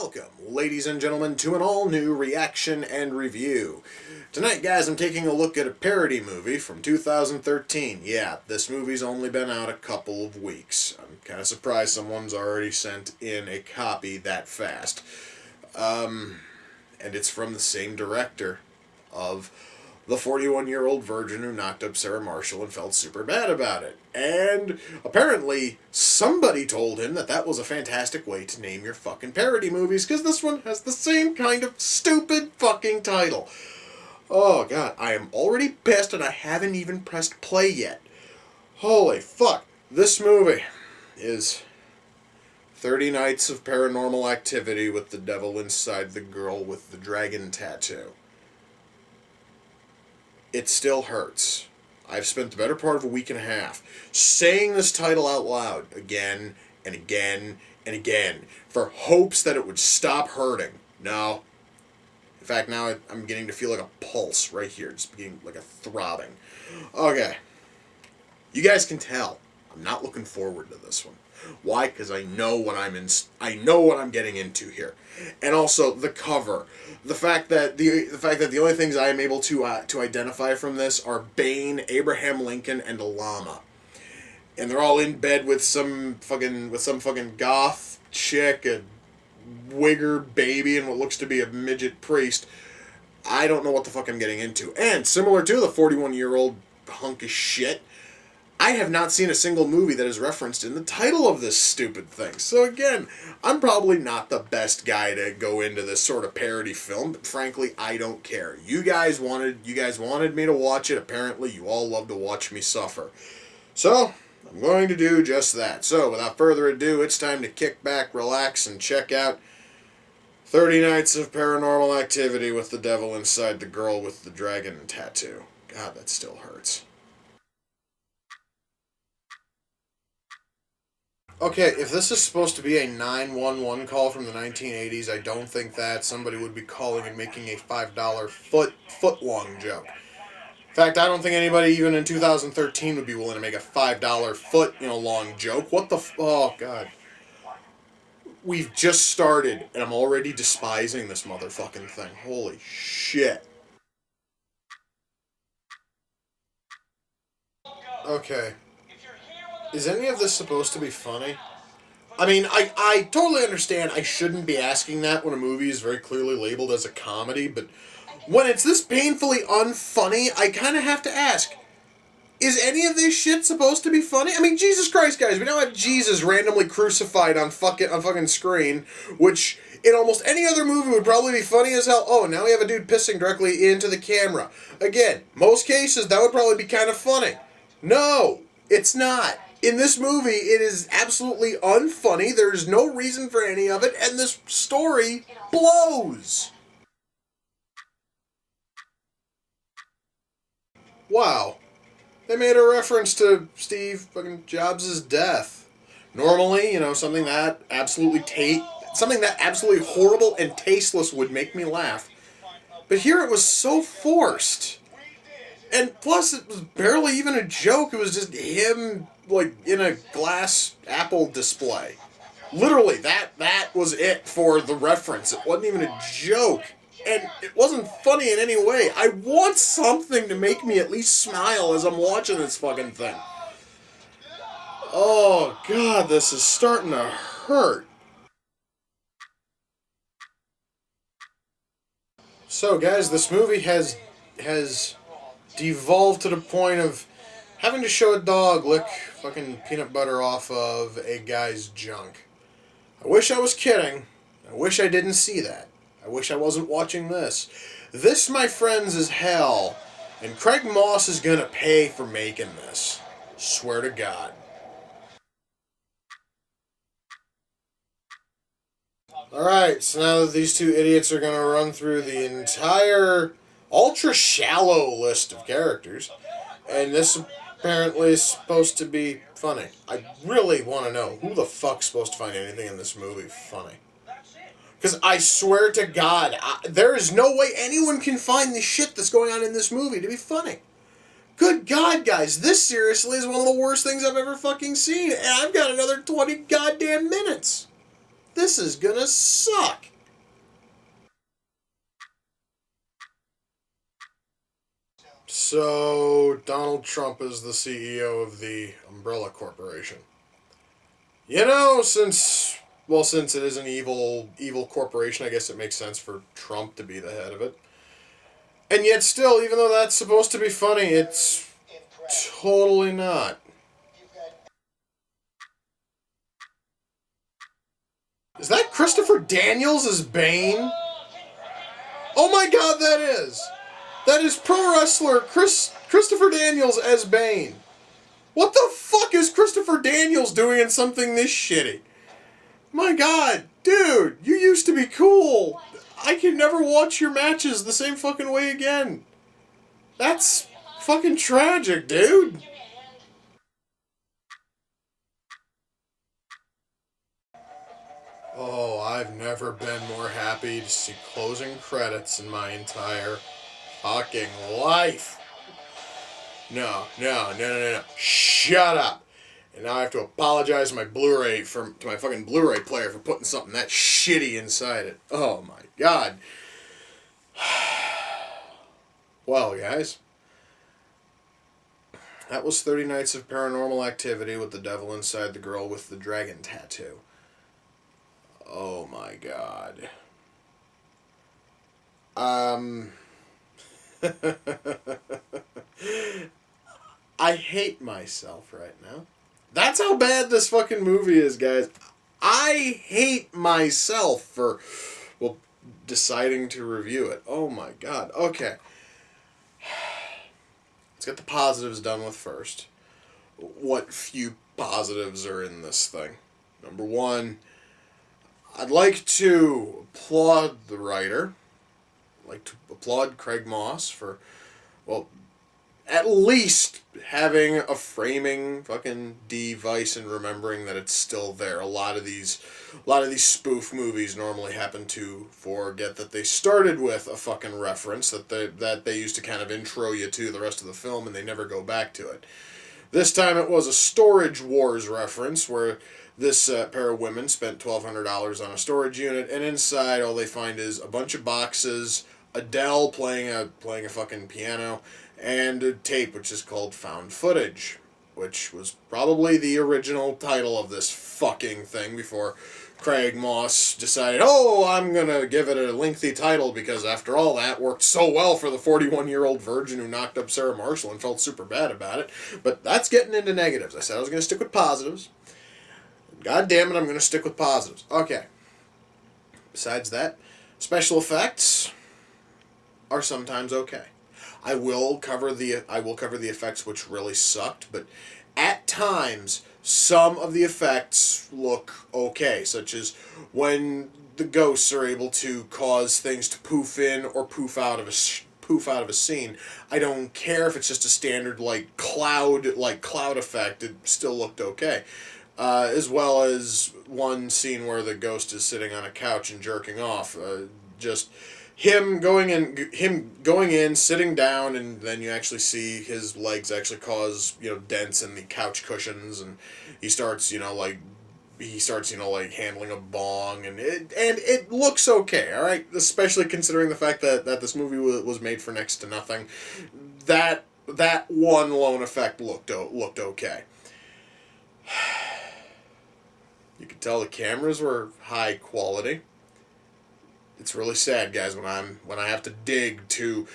Welcome, ladies and gentlemen, to an all-new reaction and review. Tonight, guys, I'm taking a look at a parody movie from 2013. Yeah, this movie's only been out a couple of weeks. I'm kind of surprised someone's already sent in a copy that fast. And it's from the same director of the 41-year-old virgin who knocked up Sarah Marshall and felt super bad about it. And apparently somebody told him that that was a fantastic way to name your fucking parody movies, because this one has the same kind of stupid fucking title. Oh god, I am already pissed and I haven't even pressed play yet. Holy fuck. This movie is 30 Nights of Paranormal Activity with the devil inside the girl with the dragon tattoo. It still hurts. I've spent the better part of a week and a half saying this title out loud again and again and again for hopes that it would stop hurting. No. In fact, now I'm beginning to feel like a pulse right here. Just beginning like a throbbing. Okay. You guys can tell I'm not looking forward to this one. Why? Because I know what I'm getting into here. And also the cover. The fact that the only things I am able to identify from this are Bane, Abraham Lincoln, and a llama. And they're all in bed with some fucking goth chick, a wigger baby, and what looks to be a midget priest. I don't know what the fuck I'm getting into. And similar to the 41-year-old hunk of shit, I have not seen a single movie that is referenced in the title of this stupid thing. So again, I'm probably not the best guy to go into this sort of parody film, but frankly, I don't care. You guys wanted me to watch it. Apparently, you all love to watch me suffer. So, I'm going to do just that. So, without further ado, it's time to kick back, relax, and check out 30 Nights of Paranormal Activity with the devil inside the girl with the dragon tattoo. God, that still hurts. Okay, if this is supposed to be a 911 call from the 1980s, I don't think that somebody would be calling and making a $5 foot-long joke. In fact, I don't think anybody even in 2013 would be willing to make a $5 foot-long joke. What the oh, God. We've just started, and I'm already despising this motherfucking thing. Holy shit. Okay. Is any of this supposed to be funny? I mean, I totally understand I shouldn't be asking that when a movie is very clearly labeled as a comedy, but when it's this painfully unfunny, I kind of have to ask, is any of this shit supposed to be funny? I mean, Jesus Christ, guys, we now have Jesus randomly crucified on fucking screen, which in almost any other movie would probably be funny as hell. Oh, now we have a dude pissing directly into the camera. Again, most cases, that would probably be kind of funny. No, it's not. In this movie, it is absolutely unfunny. There's no reason for any of it, and this story blows. Wow. They made a reference to Steve fucking Jobs' death. Normally, something that absolutely horrible and tasteless would make me laugh. But here it was so forced. And plus, it was barely even a joke. It was just him, in a glass Apple display. Literally, that was it for the reference. It wasn't even a joke. And it wasn't funny in any way. I want something to make me at least smile as I'm watching this fucking thing. Oh, God, this is starting to hurt. So, guys, this movie has devolved to the point of having to show a dog lick fucking peanut butter off of a guy's junk. I wish I was kidding. I wish I didn't see that. I wish I wasn't watching this. This, my friends, is hell, and Craig Moss is gonna pay for making this. Swear to God. Alright, so now that these two idiots are gonna run through the entire ultra-shallow list of characters, and this apparently is supposed to be funny. I really want to know who the fuck's supposed to find anything in this movie funny. Because I swear to God, there is no way anyone can find the shit that's going on in this movie to be funny. Good God, guys, this seriously is one of the worst things I've ever fucking seen, and I've got another 20 goddamn minutes. This is gonna suck. So, Donald Trump is the CEO of the Umbrella Corporation. You know, since it is an evil corporation, I guess it makes sense for Trump to be the head of it. And yet still, even though that's supposed to be funny, it's totally not. Is that Christopher Daniels as Bane? Oh my god, that is! That is pro wrestler Christopher Daniels as Bane. What the fuck is Christopher Daniels doing in something this shitty? My god, dude, you used to be cool. I can never watch your matches the same fucking way again. That's fucking tragic, dude. Oh, I've never been more happy to see closing credits in my entire fucking life. No, no, no, no, no, no. Shut up. And now I have to apologize to my to my fucking Blu-ray player for putting something that shitty inside it. Oh my god. Well, guys, that was 30 Nights of Paranormal Activity with the devil inside the girl with the dragon tattoo. Oh my god. I hate myself right now. That's how bad this fucking movie is, guys. I hate myself for, well, deciding to review it. Oh my god. Okay. Let's get the positives done with first. What few positives are in this thing? Number one, I'd like to applaud the writer. I'd like to applaud Craig Moss for, well, at least having a framing fucking device and remembering that it's still there. A lot of these spoof movies normally happen to forget that they started with a fucking reference that they used to kind of intro you to the rest of the film, and they never go back to it. This time it was a Storage Wars reference where this pair of women spent $1,200 on a storage unit, and inside all they find is a bunch of boxes, Adele playing a fucking piano, and a tape which is called Found Footage, which was probably the original title of this fucking thing before Craig Moss decided, oh, I'm going to give it a lengthy title because after all that worked so well for the 41-year-old virgin who knocked up Sarah Marshall and felt super bad about it. But that's getting into negatives. I said I was going to stick with positives. God damn it, I'm going to stick with positives. Okay. Besides that, special effects are sometimes okay. I will cover the effects which really sucked, but at times some of the effects look okay, such as when the ghosts are able to cause things to poof in or poof out of a scene. I don't care if it's just a standard cloud effect. It still looked okay. As well as one scene where the ghost is sitting on a couch and jerking off. Just him going in, sitting down, and then you actually see his legs actually cause dents in the couch cushions, and he starts handling a bong, and it looks okay, all right. Especially considering the fact that this movie was made for next to nothing. That one lone effect looked okay. You could tell the cameras were high quality. It's really sad, guys, when I have to dig to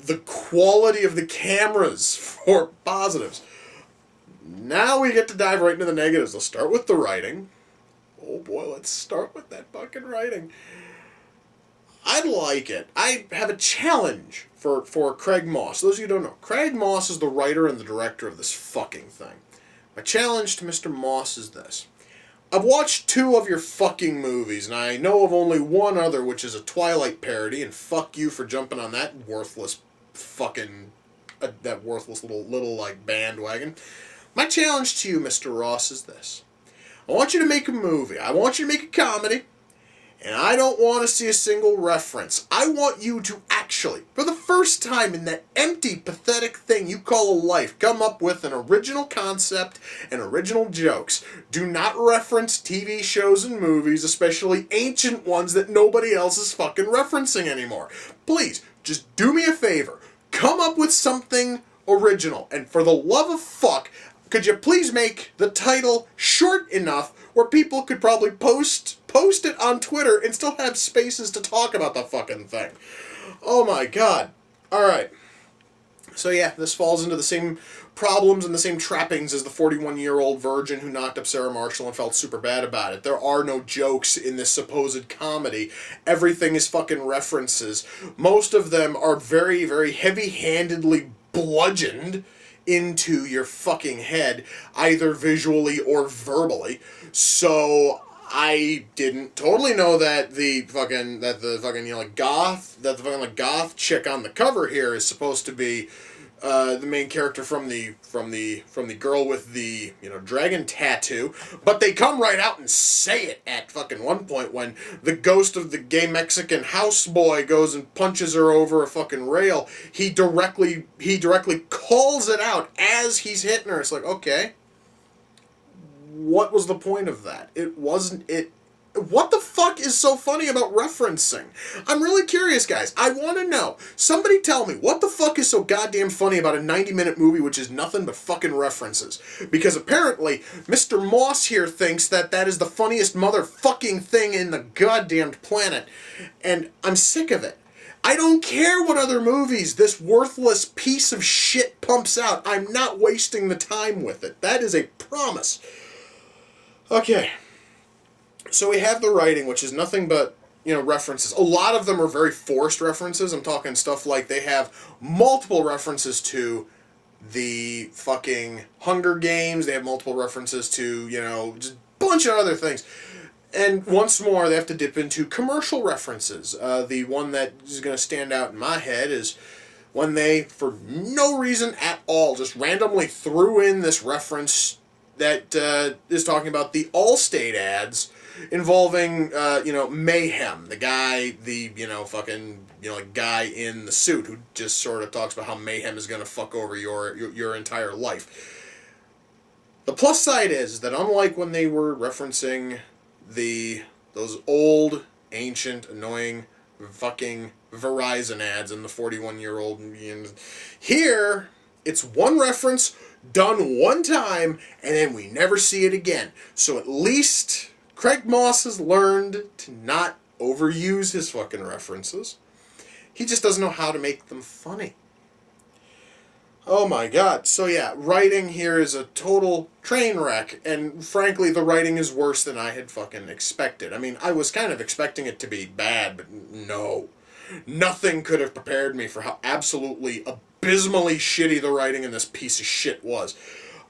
the quality of the cameras for positives. Now we get to dive right into the negatives. Let's start with the writing. Oh boy, let's start with that fucking writing. I like it. I have a challenge for Craig Moss. Those of you who don't know, Craig Moss is the writer and the director of this fucking thing. My challenge to Mr. Moss is this. I've watched 2 of your fucking movies, and I know of only one other, which is a Twilight parody, and fuck you for jumping on that worthless fucking, that worthless little bandwagon. My challenge to you, Mr. Ross, is this. I want you to make a movie. I want you to make a comedy, and I don't want to see a single reference. I want you to actually, for the first time in that empty, pathetic thing you call a life, come up with an original concept and original jokes. Do not reference TV shows and movies, especially ancient ones that nobody else is fucking referencing anymore. Please, just do me a favor. Come up with something original. And for the love of fuck, could you please make the title short enough where people could probably post it on Twitter and still have spaces to talk about the fucking thing? Oh my god. Alright. So yeah, this falls into the same problems and the same trappings as the 41-year-old virgin who knocked up Sarah Marshall and felt super bad about it. There are no jokes in this supposed comedy. Everything is fucking references. Most of them are very, very heavy-handedly bludgeoned into your fucking head, either visually or verbally. So I didn't totally know that the fucking goth chick on the cover here is supposed to be the main character from the girl with the dragon tattoo, but they come right out and say it at fucking one point when the ghost of the gay Mexican houseboy goes and punches her over a fucking rail. He directly calls it out as he's hitting her. It's like, okay, what was the point of that? It wasn't it. What the fuck is so funny about referencing? I'm really curious, guys. I want to know. Somebody tell me, what the fuck is so goddamn funny about a 90-minute movie which is nothing but fucking references? Because apparently, Mr. Moss here thinks that is the funniest motherfucking thing in the goddamned planet. And I'm sick of it. I don't care what other movies this worthless piece of shit pumps out. I'm not wasting the time with it. That is a promise. Okay. So we have the writing, which is nothing but, references. A lot of them are very forced references. I'm talking stuff like they have multiple references to the fucking Hunger Games. They have multiple references to, just a bunch of other things. And once more, they have to dip into commercial references. The one that is going to stand out in my head is when they, for no reason at all, just randomly threw in this reference that is talking about the Allstate ads involving, Mayhem, the guy, guy in the suit who just sort of talks about how Mayhem is going to fuck over your entire life. The plus side is that unlike when they were referencing those old, ancient, annoying fucking Verizon ads in the 41-year-old, here, it's one reference, done one time, and then we never see it again. So at least Craig Moss has learned to not overuse his fucking references. He just doesn't know how to make them funny. Oh my god. So yeah, writing here is a total train wreck, and frankly, the writing is worse than I had fucking expected. I mean, I was kind of expecting it to be bad, but no. Nothing could have prepared me for how absolutely abysmally shitty the writing in this piece of shit was.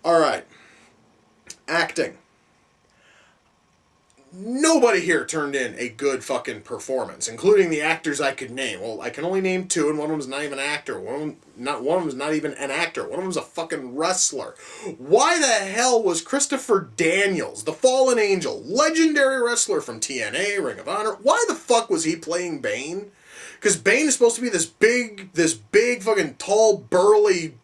Alright. Acting. Nobody here turned in a good fucking performance, including the actors I could name. Well, I can only name two, and one of them's not even an actor. One of them's not even an actor. One of them's a fucking wrestler. Why the hell was Christopher Daniels, the Fallen Angel, legendary wrestler from TNA, Ring of Honor, why the fuck was he playing Bane? Because Bane is supposed to be this big fucking tall, burly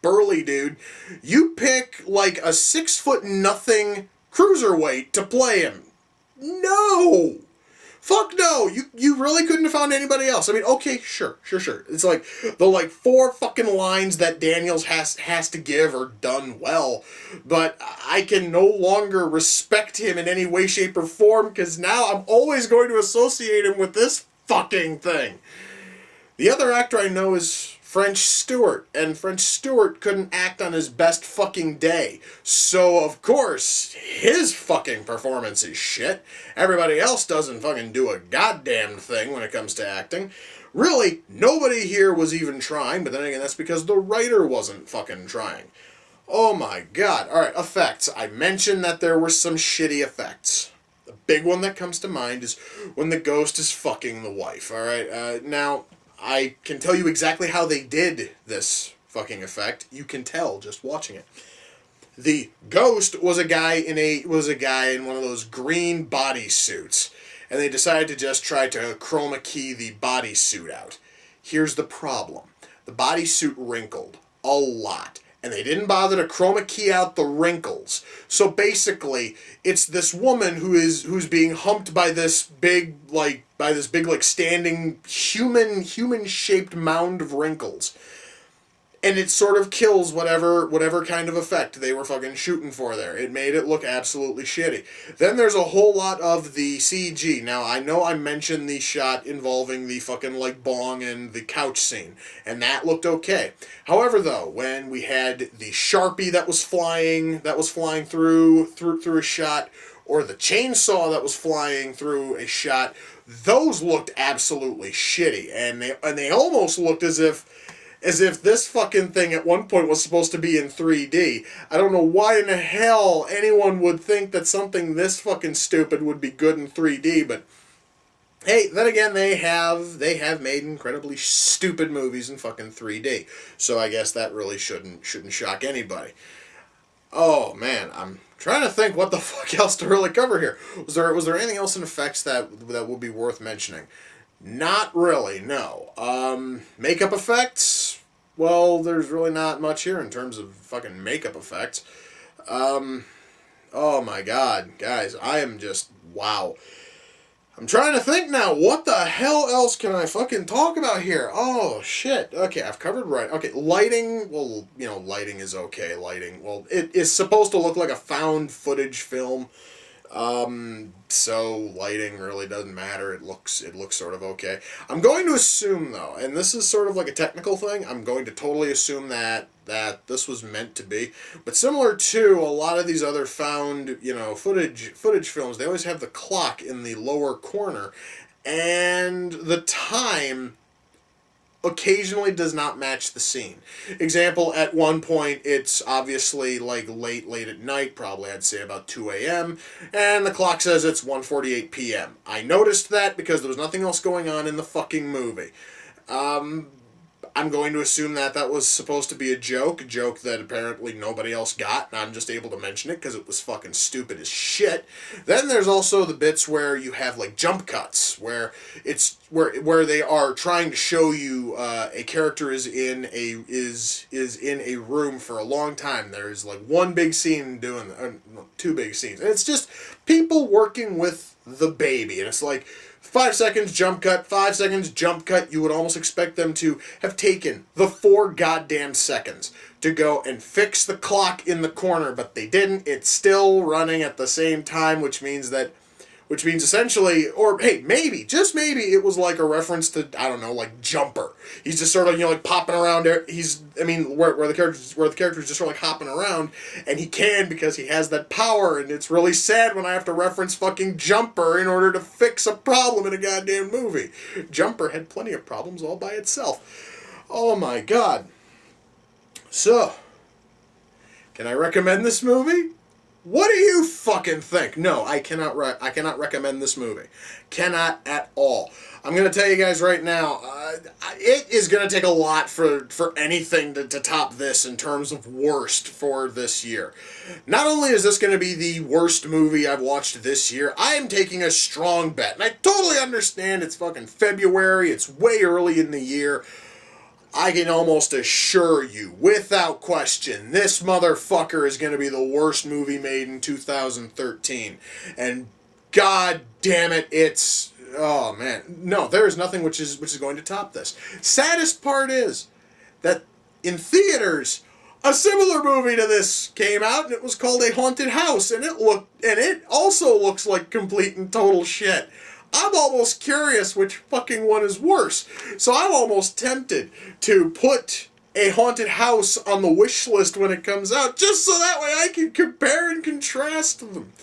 dude. You pick like a 6'0" cruiserweight to play him. No! Fuck no! You really couldn't have found anybody else. I mean, okay, sure. It's like the four fucking lines that Daniels has to give are done well, but I can no longer respect him in any way, shape, or form because now I'm always going to associate him with this fucking thing. The other actor I know is French Stewart, and French Stewart couldn't act on his best fucking day. So, of course, his fucking performance is shit. Everybody else doesn't fucking do a goddamn thing when it comes to acting. Really, nobody here was even trying, but then again, that's because the writer wasn't fucking trying. Oh my god. Alright, effects. I mentioned that there were some shitty effects. The big one that comes to mind is when the ghost is fucking the wife, alright? Now, I can tell you exactly how they did this fucking effect. You can tell just watching it. The ghost was a guy in one of those green bodysuits, and they decided to just try to chroma key the bodysuit out. Here's the problem. The bodysuit wrinkled a lot, and they didn't bother to chroma key out the wrinkles. So basically, it's this woman who's being humped by this big standing human-shaped mound of wrinkles. and it sort of kills whatever kind of effect they were fucking shooting for there. It made it look absolutely shitty. Then there's a whole lot of the CG. Now, I know I mentioned the shot involving the fucking, like, bong and the couch scene, and that looked okay. However, though, when we had the Sharpie that was flying through a shot, or the chainsaw that was flying through a shot, those looked absolutely shitty, and they almost looked as if this fucking thing at one point was supposed to be in 3D. I don't know why in the hell anyone would think that something this fucking stupid would be good in 3D, but hey, then again, they have made incredibly stupid movies in fucking 3D. So I guess that really shouldn't shock anybody. Oh man, I'm trying to think what the fuck else to really cover here. Was there anything else in effects that would be worth mentioning? Not really, no. Makeup effects? Well, there's really not much here in terms of fucking makeup effects. Oh my god, guys, I am just, wow. I'm trying to think now, what the hell else can I fucking talk about here? Oh, shit. Okay, I've covered right. Okay, lighting, well, lighting is okay. Lighting, well, it is supposed to look like a found footage film. So lighting really doesn't matter. It looks sort of okay. I'm going to assume, though, and this is sort of like a technical thing, I'm going to totally assume that this was meant to be. But similar to a lot of these other found, footage films, they always have the clock in the lower corner, and the time occasionally does not match the scene. Example, at one point it's obviously like late at night, probably I'd say about 2 a.m., and the clock says it's 1:48 p.m. I noticed that because there was nothing else going on in the fucking movie. I'm going to assume that was supposed to be a joke that apparently nobody else got, and I'm just able to mention it because it was fucking stupid as shit. Then there's also the bits where you have like jump cuts, where they are trying to show you a character is in a room for a long time. There's like one big scene doing two big scenes, and it's just people working with the baby, and it's like 5 seconds, jump cut, 5 seconds, jump cut. You would almost expect them to have taken the 4 goddamn seconds to go and fix the clock in the corner, but they didn't. It's still running at the same time, which means essentially, or hey, maybe, just maybe, it was like a reference to, I don't know, like Jumper. He's just sort of, like popping around there. Where the character's just sort of like hopping around, and he can because he has that power, and it's really sad when I have to reference fucking Jumper in order to fix a problem in a goddamn movie. Jumper had plenty of problems all by itself. Oh my god. So, can I recommend this movie? What do you fucking think? No, I cannot recommend this movie. Cannot at all. I'm going to tell you guys right now, it is going to take a lot for anything to top this in terms of worst for this year. Not only is this going to be the worst movie I've watched this year, I am taking a strong bet. And I totally understand it's fucking February, it's way early in the year. I can almost assure you, without question, this motherfucker is going to be the worst movie made in 2013. And god damn it, it's... Oh, man. No, there is nothing which is going to top this. Saddest part is that in theaters, a similar movie to this came out, and it was called A Haunted House, and it also looks like complete and total shit. I'm almost curious which fucking one is worse. So I'm almost tempted to put A Haunted House on the wish list when it comes out, just so that way I can compare and contrast them.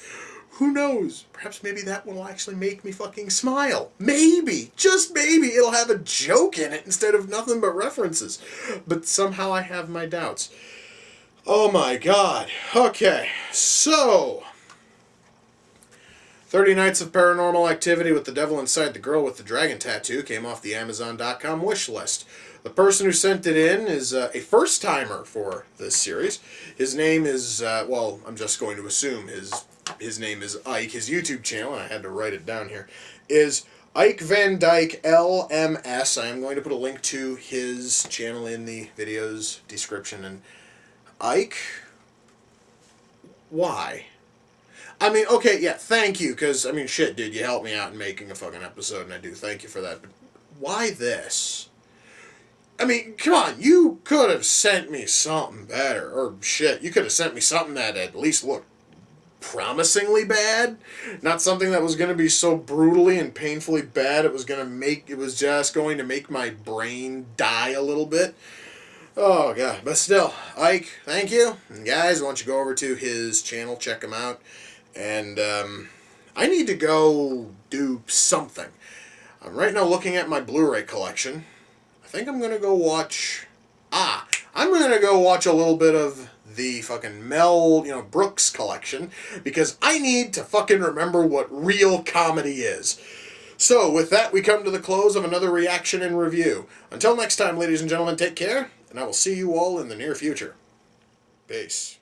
Who knows? Perhaps maybe that one will actually make me fucking smile. Maybe, just maybe, it'll have a joke in it instead of nothing but references. But somehow I have my doubts. Oh my god. Okay, so... 30 Nights of Paranormal Activity with the Devil Inside the Girl with the Dragon Tattoo came off the Amazon.com wish list. The person who sent it in is a first-timer for this series. His name is, well, I'm just going to assume his name is Ike. His YouTube channel, and I had to write it down here, is Ike Van Dyke LMS. I am going to put a link to his channel in the video's description. And Ike, why? I mean, okay, yeah, thank you, because, I mean, shit, dude, you helped me out in making a fucking episode, and I do thank you for that, but why this? I mean, come on, you could have sent me something better. Or shit, you could have sent me something that at least looked promisingly bad. Not something that was going to be so brutally and painfully bad it was just going to make my brain die a little bit. Oh, God. But still, Ike, thank you. And guys, why don't you go over to his channel, check him out. And I need to go do something. I'm right now looking at my Blu-ray collection. I think I'm going to go watch... I'm going to go watch a little bit of the fucking Mel, Brooks collection, because I need to fucking remember what real comedy is. So, with that, we come to the close of another reaction and review. Until next time, ladies and gentlemen, take care, and I will see you all in the near future. Peace.